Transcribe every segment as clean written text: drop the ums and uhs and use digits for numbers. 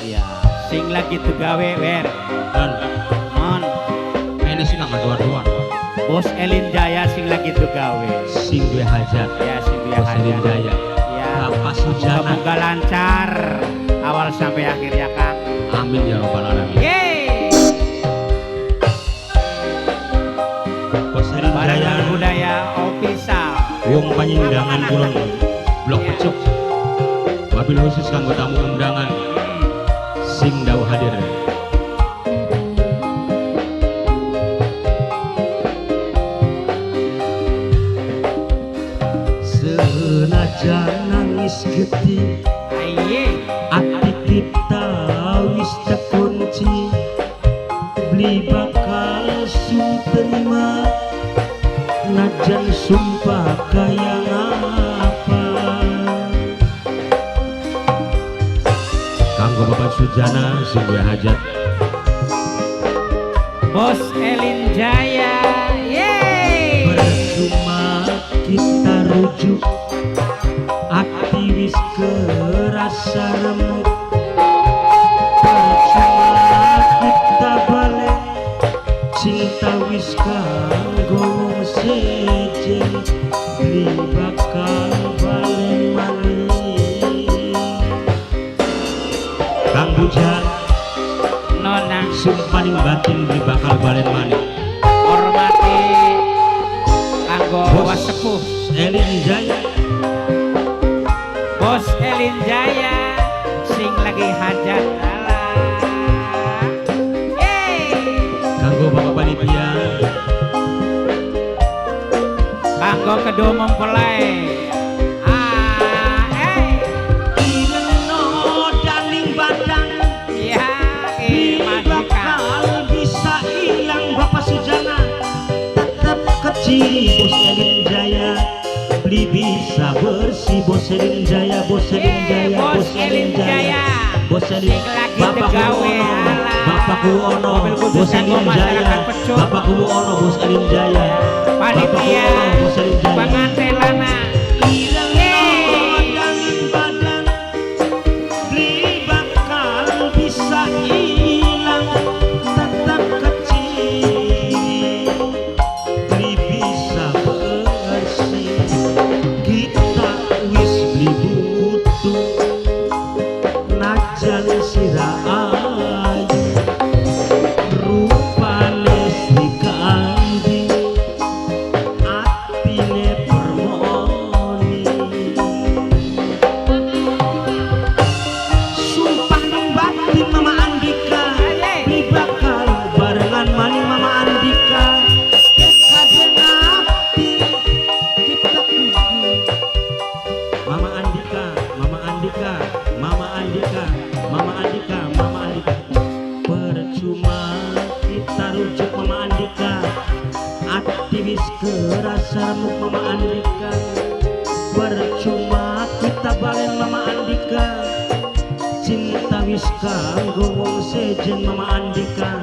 Ya, sing lagi tuh gawe wer. Dan Mon, ini sih nggak dua-duaan. Bos Elin Jaya sing lagi tuh gawe. Sing duwe hajat. Ya, sing dia Bos Elin Jaya. Ya, Bapak Sujana. semoga lancar awal sampai akhir ya Kang. Amin ya robbal alamin. Yeay. Bos Elin Jaya. Barengan budaya official. Wong panyindangan kulon blok pecuk. Wabil khusus kanggo tamu undangan sing dawuh hadir. Senajan nangis getih Aye. ati kita wis terkunci, beli bakal sum terima najan sumpah kaya apa. Kanggo Bapak Sujana sing duwe hajat. Bos Elin Jaya. Yeay. Percuma kita rujuk, ati wis kerasa remuk. Percuma kita balik, cinta wis kanggo sejen, beli bakal balen maning. Kang Bujang Nona sumpaning batin beli bakal balen maning. hormati kanggo wasepuh Elin Jaya. Bos Elin Jaya sing lagi hajat alah. Yeay. Kanggo Bapak Panitia, Kanggo kedua mempelai. ileno daning badan Ya, majikan. bakal bisa hilang. Bapak Sujana tetap kecil. Bos Elin Jaya beli bisa bersih. Bos Elin Jaya, Bos Elin Jaya, Bos Elin Jaya. Bos Elin, Sing lagi Bapak tegawe, Kuwono, alah. Bapak Kuwono, Mobil khusus Bos kanggo Elin Jaya, masyarakat Pecuk. Bapak Kuwono, Bos Elin Jaya, Bapak Panitia Kuwono, Bos Elin Jaya. pengantelana. Daning badan beli bakal bisa hilang. Tetap kecil beli bisa bersih. Kita wis beli butuh najan sira ayu, rupane Sri Kandi, atine permoni. Sumpah ning batin Mama Andika, beli bakal barengan maning Mama Andika. Kadang api kita kudu Mama Andika, Mama Andika, Mama Andika, Mama Andika, Mama Andika. Percuma kita rujuk Mama Andika, aktivis kerasa remuk Mama Andika. Percuma kita balen Mama Andika, cinta wis kanggo wong sejen Mama Andika.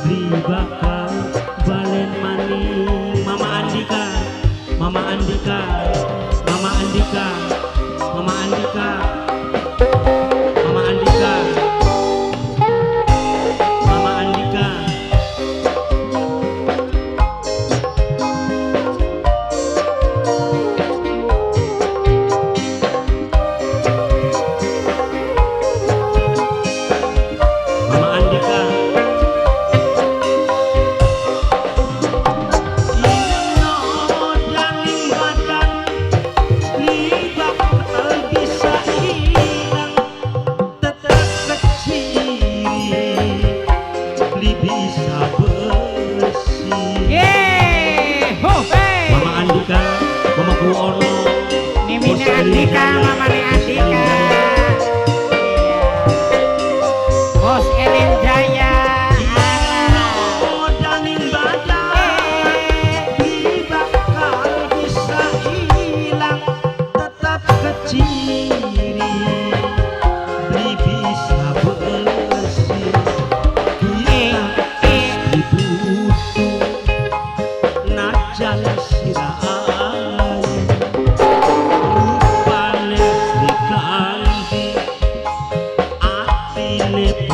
Beli bakal balen maning Mama Andika, Mama Andika, Mama Andika, Mama Andika, Mama Andika, Mama Andika. Mama Andika. Ileno daning badan beli ini